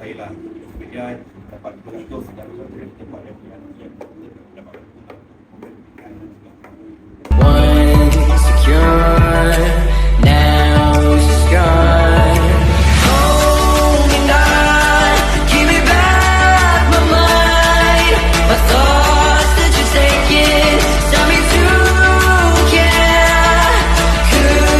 saya lah. Kemudian dapat beratur secara konten kepada yang dapat Once secure, now scarred. Holding on, give me back my mind. My thoughts that you're taking, tell me to care. Could the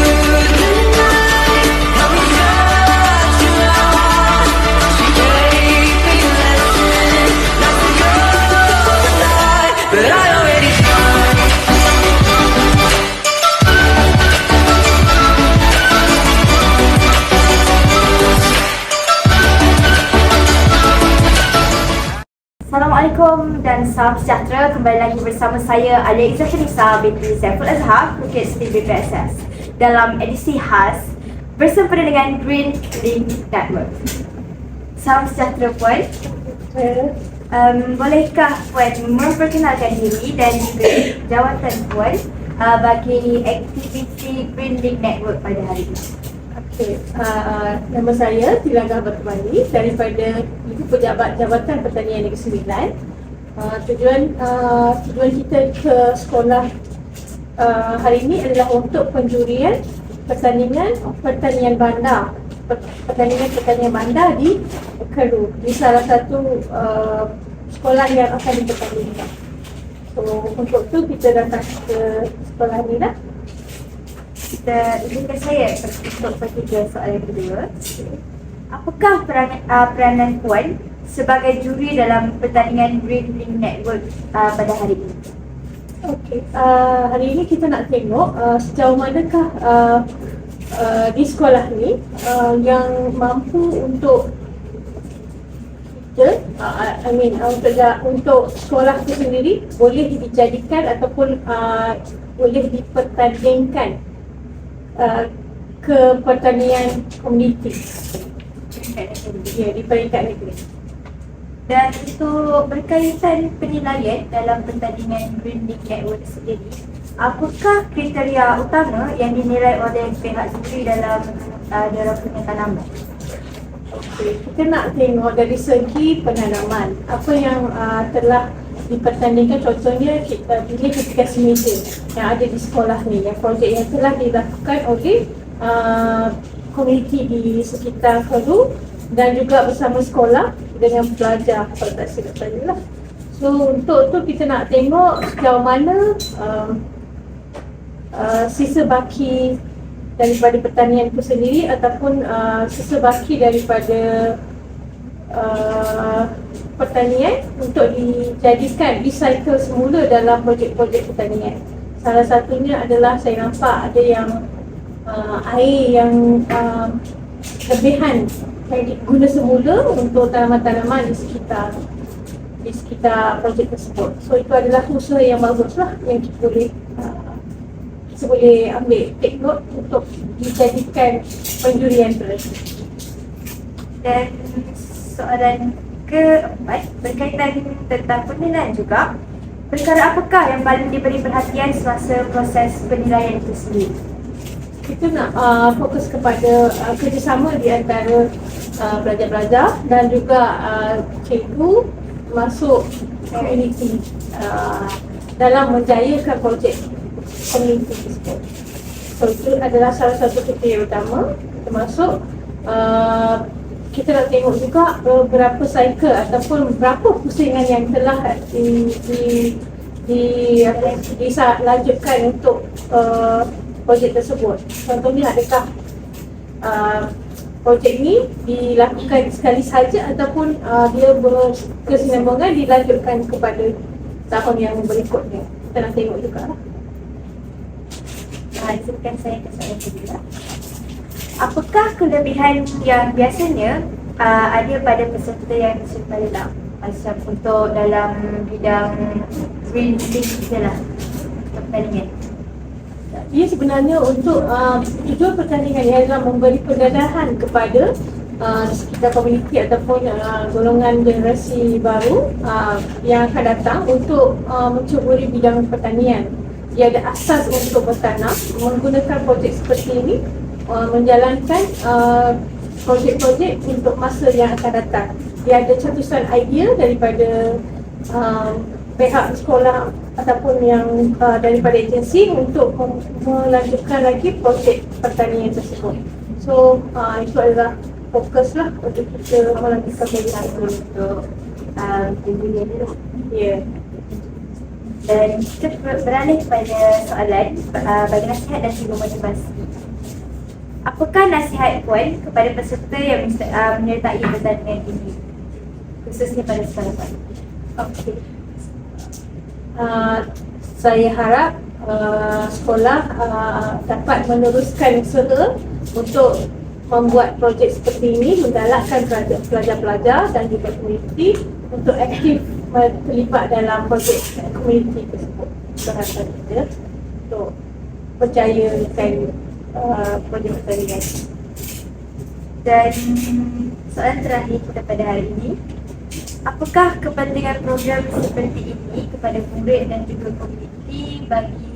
night help me touch you on? She gave me a lesson, not to go alive, but I already tried. Assalamualaikum dan salam sejahtera. Kembali lagi bersama saya Alia Izzah binti Saiful Azhar, Bukit Siti BPSS, dalam edisi khas bersempena dengan Green Link Network. Salam sejahtera Puan. Bolehkah Puan memperkenalkan diri dan juga jawatan Puan bagi aktiviti Green Link Network pada hari ini? Okey, nama saya Tilagah Berkembali daripada Ibu Pejabat Jabatan Pertanian Negeri Sembilan. Tujuan kita ke sekolah hari ini adalah untuk penjurian pertanian bandar. Pertanian bandar di Keru, di salah satu sekolah yang akan dipertandingkan. So untuk tu kita datang ke sekolah ni lah. Kita izinkan saya untuk pergi ke soalan kedua. Apakah peranan Puan sebagai juri dalam pertandingan Green Link Network pada hari ini? Okey, hari ini kita nak tengok sejauh manakah di sekolah ni yang mampu untuk kita, untuk sekolah itu sendiri boleh dijadikan ataupun boleh dipertandingkan ke pertanian komuniti di peringkat negeri. Dan untuk berkaitan penilaian dalam pertandingan Green Link Network sendiri, apakah kriteria utama yang dinilai oleh pihak juri dalam diorang punya tanaman? Okey, kita nak tengok dari segi penanaman apa yang telah dipertandingkan. Contohnya ini ketika semija yang ada di sekolah ni, yang projek yang telah dilakukan oleh komuniti di sekitar Keru dan juga bersama sekolah dengan pelajar, kalau tak silap saya lah. So untuk tu kita nak tengok sejauh mana sisa baki daripada pertanian itu sendiri ataupun sisa baki daripada pertanian untuk dijadikan recycle semula dalam projek-projek pertanian. Salah satunya adalah saya nampak ada yang air yang lebihan yang diguna semula untuk tanaman-tanaman di sekitar projek tersebut. So itu adalah usaha yang baguslah yang kita boleh ambil take note untuk dijadikan penjurian tersebut. Dan soalan keempat berkaitan tentang penilaian juga. Perkara apakah yang paling diberi perhatian semasa proses penilaian itu sendiri? Kita nak fokus kepada kerjasama di antara pelajar-pelajar dan juga cikgu masuk komuniti dalam menjayakan projek komuniti tersebut. So itu adalah salah satu kriteria utama, termasuk kita nak tengok juga berapa cycle ataupun berapa pusingan yang telah dilanjutkan untuk projek tersebut. Contohnya adakah projek ni dilakukan sekali saja ataupun dia berkesinambungan dilanjutkan kepada tahun yang berikutnya. Kita nak tengok juga lah. Izinkan saya ke soalan kedua. Apakah kelebihan yang biasanya ada pada peserta yang serta lelang macam untuk dalam bidang Green Link itulah pertandingan? Ia sebenarnya untuk tujuan pertandingan ialah memberi pendedahan kepada sekitar komuniti ataupun golongan generasi baru yang akan datang untuk mencuburi bidang pertanian. Ia ada asas untuk bertanam menggunakan projek seperti ini, menjalankan projek-projek untuk masa yang akan datang. Dia ada cetusan idea daripada pihak sekolah ataupun yang daripada agensi untuk melanjutkan lagi projek pertanian tersebut. So itu adalah fokus lah untuk kita melanjutkan projek untuk pembelian dulu. Ya. Dan kita beralih kepada soalan bagi nasihat dan juga motivasi. Apakah nasihat Puan kepada peserta yang menyertai pertandingan ini, khususnya pada sekolah Puan? Okey. Saya harap sekolah dapat meneruskan usaha untuk membuat projek seperti ini, menggalakkan pelajar-pelajar dan juga komuniti untuk aktif terlibat dalam projek komuniti tersebut. Harapan kita untuk berjayakan projek pertandingan. Dan soalan terakhir kita pada hari ini, apakah kepentingan program seperti ini kepada murid dan juga komuniti bagi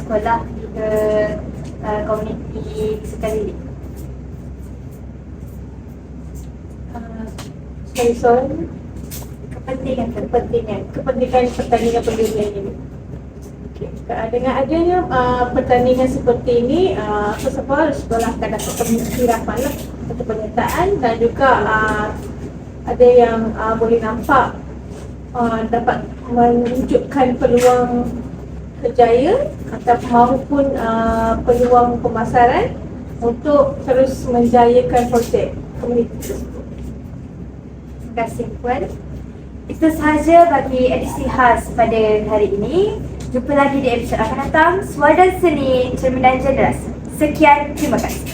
sekolah juga komuniti sekali? Sorry. Kepentingan Kepentingan pertandingan pertandingan ini. Okay. Dengan adanya pertandingan seperti ini, first of all, sekolah akan dapat pengirapan lah untuk penyertaan dan juga ada yang boleh nampak dapat menunjukkan peluang kerjaya atau maupun peluang pemasaran untuk terus menjayakan projek komuniti tersebut. Terima kasih Puan. Itu sahaja bagi edisi khas pada hari ini. Jumpa lagi di episod akan datang. Suara dan Seni Cermin dan Jelas. Sekian, terima kasih.